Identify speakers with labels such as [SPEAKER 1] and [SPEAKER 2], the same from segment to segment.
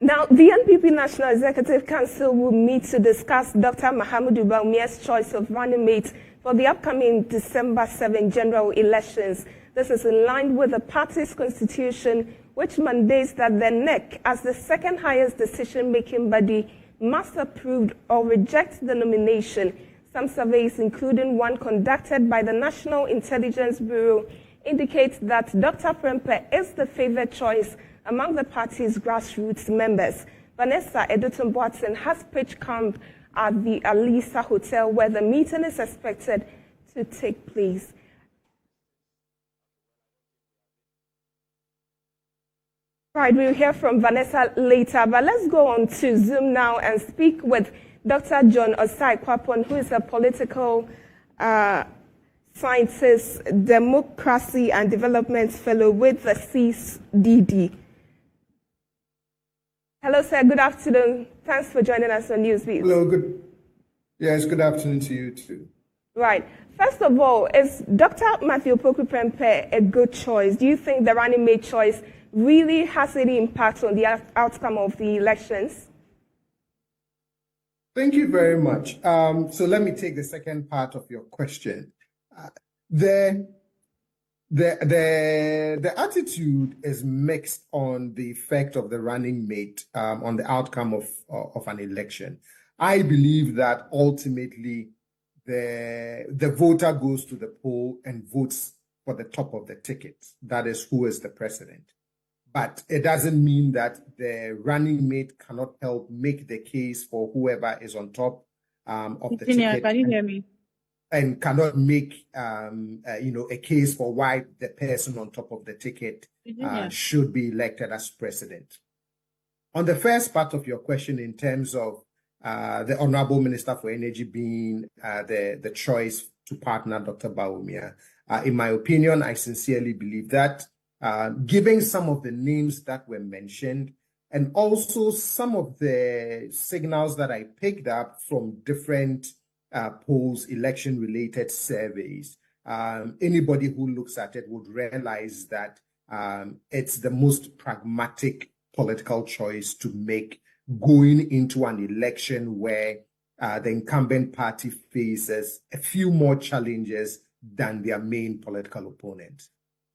[SPEAKER 1] Now, the NPP National Executive Council will meet to discuss Dr. Mahamudu Bawumia's choice of running mate for the upcoming December 7 general elections. This is in line with the party's constitution, which mandates that the NEC, as the second highest decision-making body, must approve or reject the nomination. Some surveys, including one conducted by the National Intelligence Bureau, indicate that Dr. Prempeh is the favored choice among the party's grassroots members. Vanessa Edutun-Boateng has pitched camp at the Alisa Hotel, where the meeting is expected to take place. Right, we'll hear from Vanessa later, but let's go on to Zoom now and speak with Dr. John Osai-Kwapon, who is a political scientist, democracy and development fellow with the CDD. Hello, sir. Good afternoon. Thanks for joining us on Newsbeat.
[SPEAKER 2] Hello. Good. Yes, good afternoon to you too.
[SPEAKER 1] Right. First of all, is Dr. Matthew Opoku Prempeh a good choice? Do you think the running mate choice really has any impact on the outcome of the elections?
[SPEAKER 2] Thank you very much. So let me take the second part of your question. The attitude is mixed on the effect of the running mate on the outcome of an election. I believe that ultimately the voter goes to the poll and votes for the top of the ticket. That is who is the president. But it doesn't mean that the running mate cannot help make the case for whoever is on top of the ticket.
[SPEAKER 3] Can you hear me?
[SPEAKER 2] And cannot make a case for why the person on top of the ticket should be elected as president. On the first part of your question, in terms of the Honorable Minister for Energy being the choice to partner Dr. Bawumia, in my opinion, I sincerely believe that, given some of the names that were mentioned, and also some of the signals that I picked up from different polls, election-related surveys, anybody who looks at it would realize that it's the most pragmatic political choice to make going into an election where the incumbent party faces a few more challenges than their main political opponent.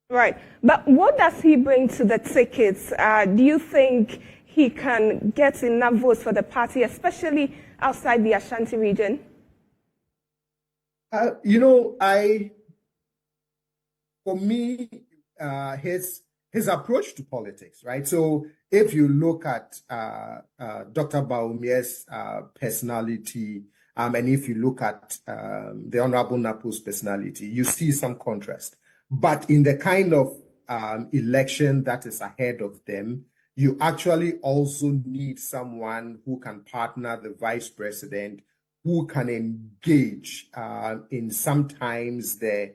[SPEAKER 1] Right. But what does he bring to the tickets? Do you think he can get enough votes for the party, especially outside the Ashanti region?
[SPEAKER 2] For me, his approach to politics, right? So if you look at Dr. Bawumia's personality, and if you look at the Honorable Napo's personality, you see some contrast. But in the kind of election that is ahead of them, you actually also need someone who can partner the vice president, who can engage in sometimes the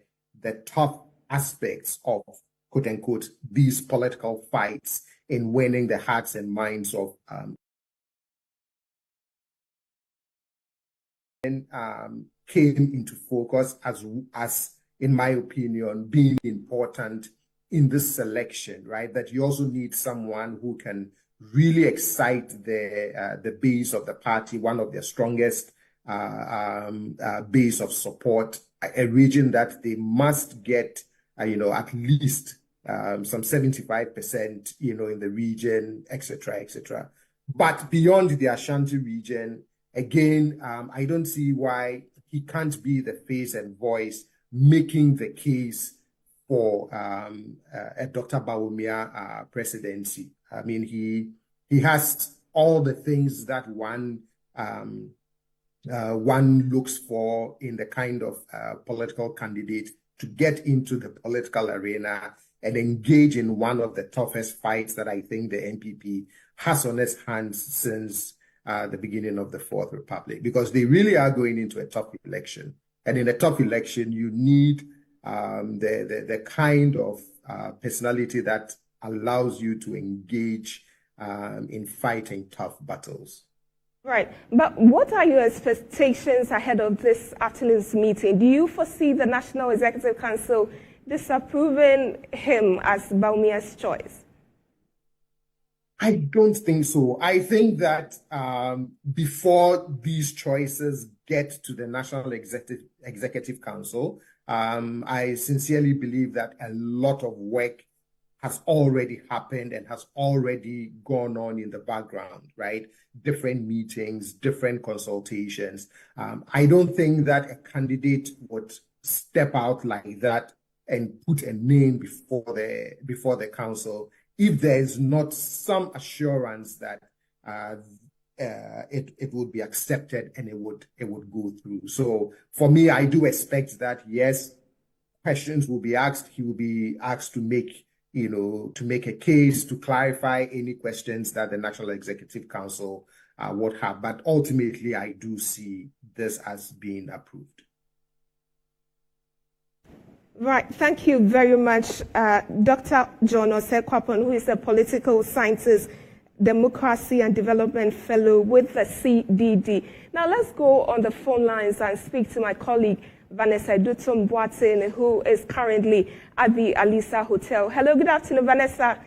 [SPEAKER 2] tough aspects of, quote unquote, these political fights in winning the hearts and minds of came into focus as in my opinion, being important in this selection, right? That you also need someone who can really excite the base of the party, one of their strongest base of support, a region that they must get, at least some 75%, in the region, etc., etc. But beyond the Ashanti region, again, I don't see why he can't be the face and voice making the case for a Dr. Bawumia presidency. I mean, he has all the things that one looks for in the kind of political candidate to get into the political arena and engage in one of the toughest fights that I think the NPP has on its hands since the beginning of the Fourth Republic, because they really are going into a tough election. And in a tough election, you need the kind of personality that allows you to engage in fighting tough battles.
[SPEAKER 1] Right. But what are your expectations ahead of this afternoon's meeting? Do you foresee the National Executive Council disapproving him as Bawumia's choice?
[SPEAKER 2] I don't think so. I think that before these choices get to the National Executive Council, I sincerely believe that a lot of work has already happened and has already gone on in the background, right? Different meetings, different consultations. I don't think that a candidate would step out like that and put a name before the council if there is not some assurance that it would be accepted and it would go through. So for me, I do expect that, yes, questions will be asked. He will be asked to make a case, to clarify any questions that the National Executive Council would have. But ultimately, I do see this as being approved.
[SPEAKER 1] Right. Thank you very much, Dr. John Osekwapon, who is a political scientist, democracy and development fellow with the CDD. Now, let's go on the phone lines and speak to my colleague, Vanessa Dutum-Boateng, who is currently at the Alisa Hotel. Hello, good afternoon, Vanessa.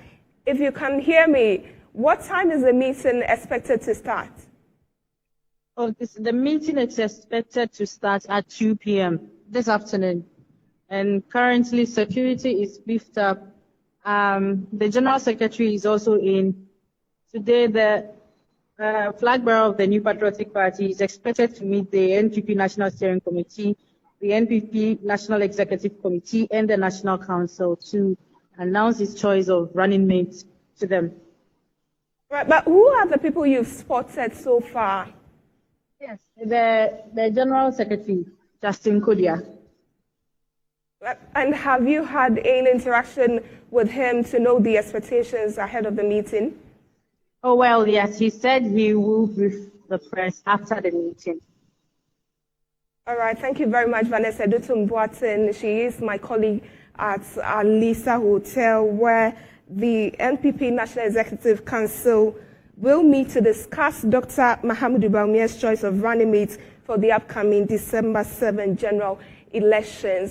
[SPEAKER 1] If you can hear me, what time is the meeting expected to start?
[SPEAKER 3] Oh, the meeting is expected to start at 2 p.m. this afternoon. And currently, security is beefed up. The General Secretary is also in. Today, the flag bearer of the New Patriotic Party is expected to meet the NPP National Steering Committee, the NPP National Executive Committee, and the National Council to announce his choice of running mates to them.
[SPEAKER 1] Right, but who are the people you've spotted so far?
[SPEAKER 3] Yes, the General Secretary, Justin Kodia.
[SPEAKER 1] And have you had any interaction with him to know the expectations ahead of the meeting?
[SPEAKER 3] Oh, well, yes. He said he will brief the press after the meeting.
[SPEAKER 1] All right. Thank you very much, Vanessa Dutum-Boateng. She is my colleague at Alisa Hotel, where the NPP National Executive Council will meet to discuss Dr. Mahamudu Bawumia's choice of running mates for the upcoming December 7 general elections.